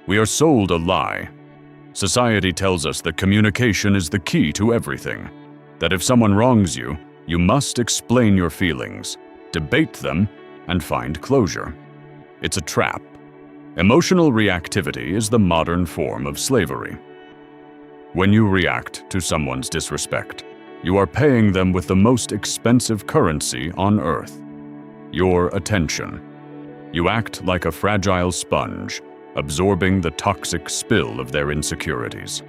We are sold a lie. Society tells us that communication is the key to everything, that if someone wrongs you, you must explain your feelings, debate them, and find closure. It's a trap. Emotional reactivity is the modern form of slavery. When you react to someone's disrespect, you are paying them with the most expensive currency on earth: your attention. You act like a fragile sponge, absorbing the toxic spill of their insecurities.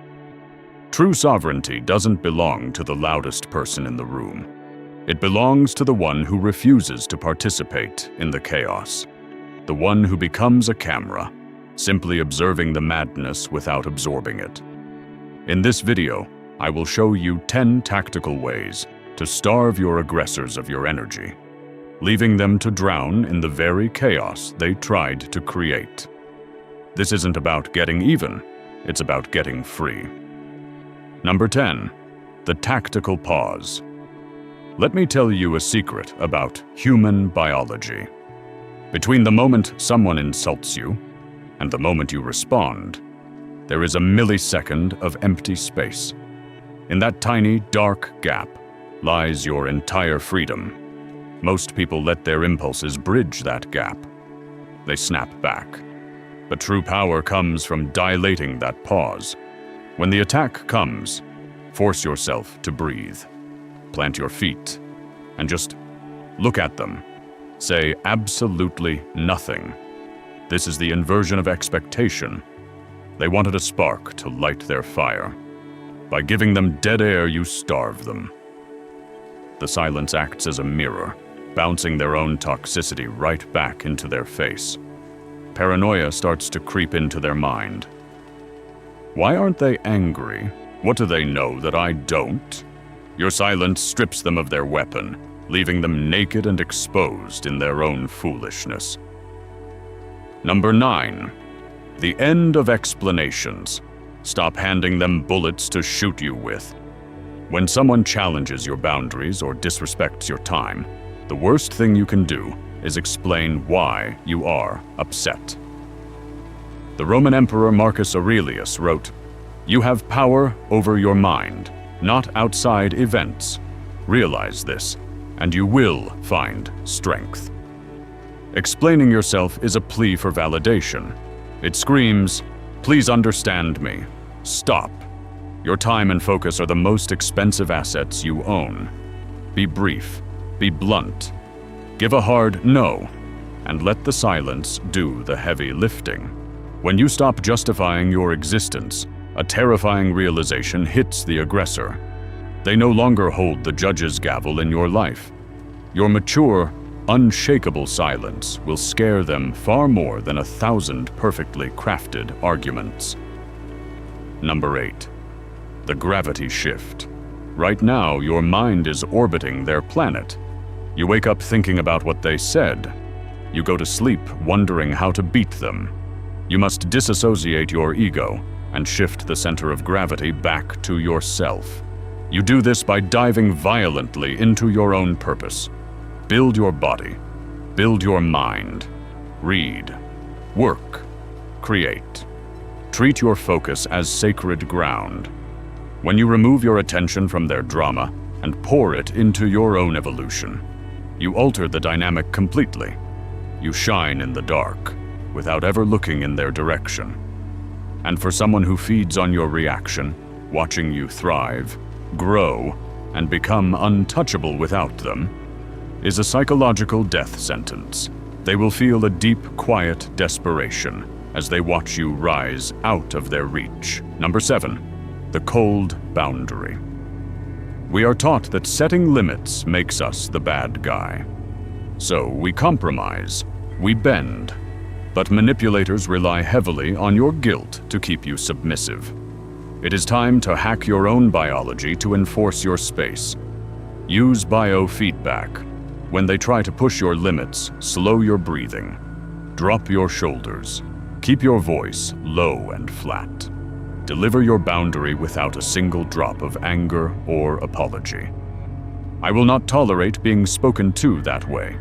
True sovereignty doesn't belong to the loudest person in the room. It belongs to the one who refuses to participate in the chaos, the one who becomes a camera, simply observing the madness without absorbing it. In this video, I will show you 10 tactical ways to starve your aggressors of your energy, leaving them to drown in the very chaos they tried to create. This isn't about getting even, it's about getting free. Number 10, the tactical pause. Let me tell you a secret about human biology. Between the moment someone insults you and the moment you respond, there is a millisecond of empty space. In that tiny, dark gap lies your entire freedom. Most people let their impulses bridge that gap. They snap back. But true power comes from dilating that pause. When the attack comes, force yourself to breathe. Plant your feet and just look at them. Say absolutely nothing. This is the inversion of expectation. They wanted a spark to light their fire. By giving them dead air, you starve them. The silence acts as a mirror, bouncing their own toxicity right back into their face. Paranoia starts to creep into their mind. Why aren't they angry? What do they know that I don't? Your silence strips them of their weapon, leaving them naked and exposed in their own foolishness. Number 9, the end of explanations. Stop handing them bullets to shoot you with. When someone challenges your boundaries or disrespects your time, the worst thing you can do is explain why you are upset. The Roman Emperor Marcus Aurelius wrote, "You have power over your mind, not outside events. Realize this, and you will find strength." Explaining yourself is a plea for validation. It screams, "Please understand me. Stop." Your time and focus are the most expensive assets you own. Be brief, be blunt. Give a hard no, and let the silence do the heavy lifting. When you stop justifying your existence, a terrifying realization hits the aggressor. They no longer hold the judge's gavel in your life. Your mature, unshakable silence will scare them far more than 1,000 perfectly crafted arguments. Number 8, the gravity shift. Right now, your mind is orbiting their planet. You wake up thinking about what they said. You go to sleep wondering how to beat them. You must disassociate your ego and shift the center of gravity back to yourself. You do this by diving violently into your own purpose. Build your body. Build your mind. Read. Work. Create. Treat your focus as sacred ground. When you remove your attention from their drama and pour it into your own evolution, you alter the dynamic completely. You shine in the dark, without ever looking in their direction. And for someone who feeds on your reaction, watching you thrive, grow, and become untouchable without them, is a psychological death sentence. They will feel a deep, quiet desperation as they watch you rise out of their reach. Number 7, the cold boundary. We are taught that setting limits makes us the bad guy. So we compromise, we bend, but manipulators rely heavily on your guilt to keep you submissive. It is time to hack your own biology to enforce your space. Use biofeedback. When they try to push your limits, slow your breathing. Drop your shoulders. Keep your voice low and flat. Deliver your boundary without a single drop of anger or apology. I will not tolerate being spoken to that way.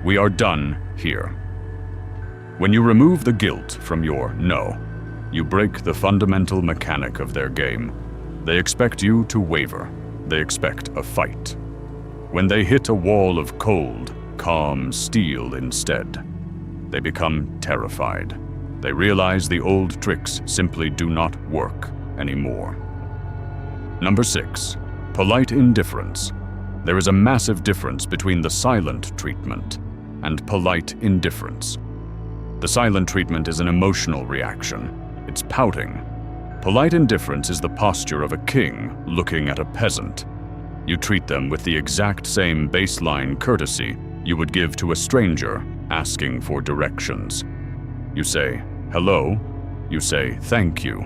We are done here. When you remove the guilt from your no, you break the fundamental mechanic of their game. They expect you to waver. They expect a fight. When they hit a wall of cold, calm steel instead, they become terrified. They realize the old tricks simply do not work anymore. Number 6. Polite indifference. There is a massive difference between the silent treatment and polite indifference. The silent treatment is an emotional reaction. It's pouting. Polite indifference is the posture of a king looking at a peasant. You treat them with the exact same baseline courtesy you would give to a stranger asking for directions. You say, "Hello." You say, "Thank you."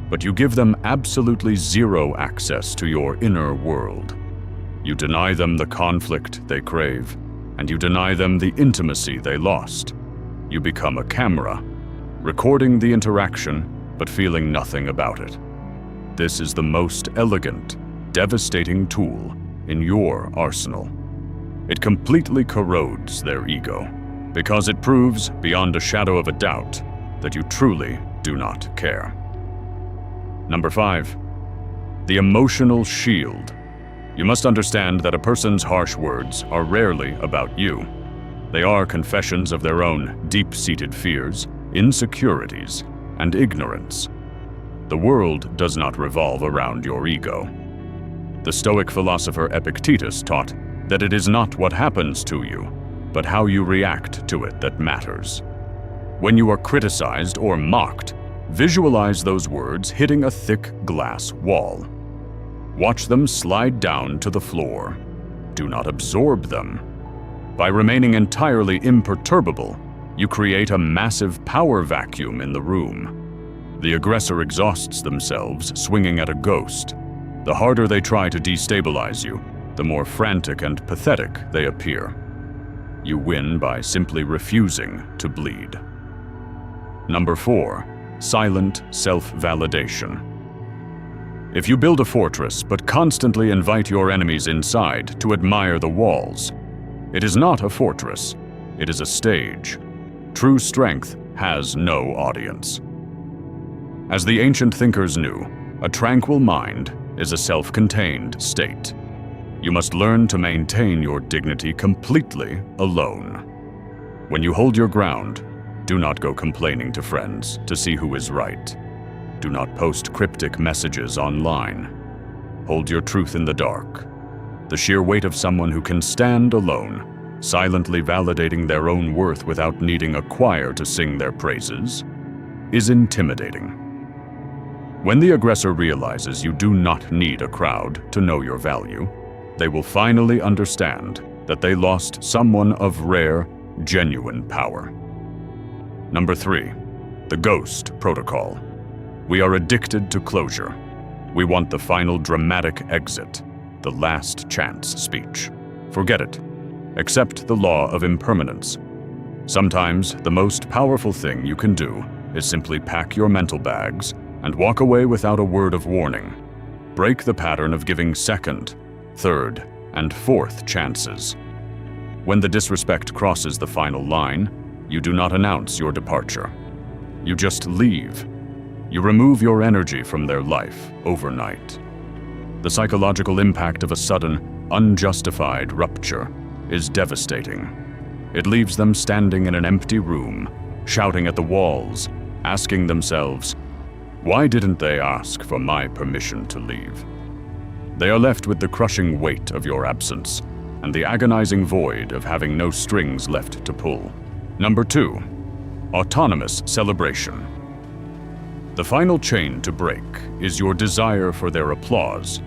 But you give them absolutely zero access to your inner world. You deny them the conflict they crave, and you deny them the intimacy they lost. You become a camera, recording the interaction but feeling nothing about it. This is the most elegant, devastating tool in your arsenal. It completely corrodes their ego, because it proves beyond a shadow of a doubt that you truly do not care. Number 5. The emotional shield. You must understand that a person's harsh words are rarely about you. They are confessions of their own deep-seated fears, insecurities, and ignorance. The world does not revolve around your ego. The Stoic philosopher Epictetus taught that it is not what happens to you, but how you react to it that matters. When you are criticized or mocked, visualize those words hitting a thick glass wall. Watch them slide down to the floor. Do not absorb them. By remaining entirely imperturbable, you create a massive power vacuum in the room. The aggressor exhausts themselves swinging at a ghost. The harder they try to destabilize you, the more frantic and pathetic they appear. You win by simply refusing to bleed. Number 4. Silent self-validation. If you build a fortress but constantly invite your enemies inside to admire the walls, it is not a fortress, it is a stage. True strength has no audience. As the ancient thinkers knew, a tranquil mind is a self-contained state. You must learn to maintain your dignity completely alone. When you hold your ground, do not go complaining to friends to see who is right. Do not post cryptic messages online. Hold your truth in the dark. The sheer weight of someone who can stand alone, silently validating their own worth without needing a choir to sing their praises, is intimidating. When the aggressor realizes you do not need a crowd to know your value, they will finally understand that they lost someone of rare, genuine power. Number 3. The Ghost Protocol. We are addicted to closure. We want the final dramatic exit, the last chance speech. Forget it. Accept the law of impermanence. Sometimes the most powerful thing you can do is simply pack your mental bags and walk away without a word of warning. Break the pattern of giving second, third, and fourth chances. When the disrespect crosses the final line, you do not announce your departure. You just leave. You remove your energy from their life overnight. The psychological impact of a sudden, unjustified rupture is devastating. It leaves them standing in an empty room, shouting at the walls, asking themselves, "Why didn't they ask for my permission to leave?" They are left with the crushing weight of your absence and the agonizing void of having no strings left to pull. Number 2. Autonomous celebration. The final chain to break is your desire for their applause.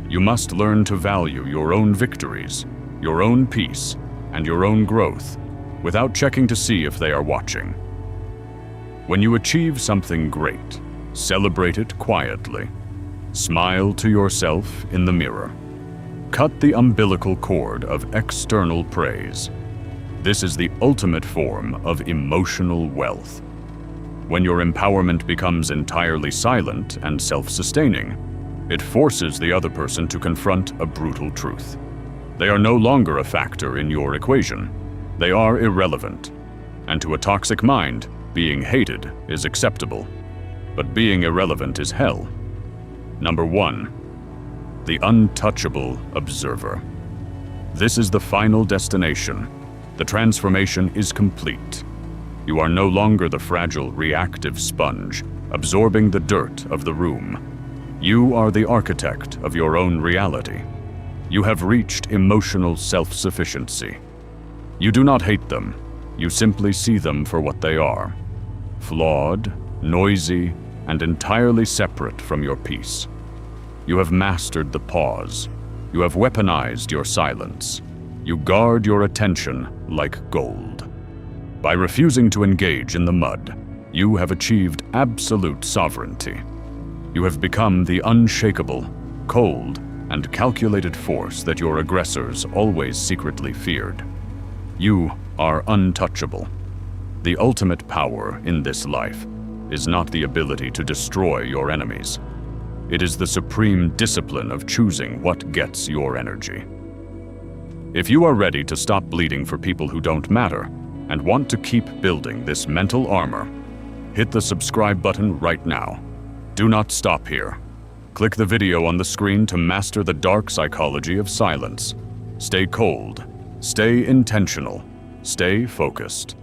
You must learn to value your own victories, your own peace, and your own growth without checking to see if they are watching. When you achieve something great, celebrate it quietly. Smile to yourself in the mirror. Cut the umbilical cord of external praise. This is the ultimate form of emotional wealth. When your empowerment becomes entirely silent and self-sustaining, it forces the other person to confront a brutal truth. They are no longer a factor in your equation. They are irrelevant. And to a toxic mind, being hated is acceptable. but being irrelevant is hell. Number 1. The Untouchable Observer. This is the final destination. The transformation is complete. You are no longer the fragile, reactive sponge, absorbing the dirt of the room. You are the architect of your own reality. You have reached emotional self-sufficiency. You do not hate them. You simply see them for what they are. Flawed, noisy, and entirely separate from your peace. You have mastered the pause. You have weaponized your silence. You guard your attention like gold. By refusing to engage in the mud, you have achieved absolute sovereignty. You have become the unshakable, cold, and calculated force that your aggressors always secretly feared. You are untouchable. The ultimate power in this life is not the ability to destroy your enemies. It is the supreme discipline of choosing what gets your energy. If you are ready to stop bleeding for people who don't matter and want to keep building this mental armor, hit the subscribe button right now. Do not stop here. Click the video on the screen to master the dark psychology of silence. Stay cold, stay intentional, stay focused.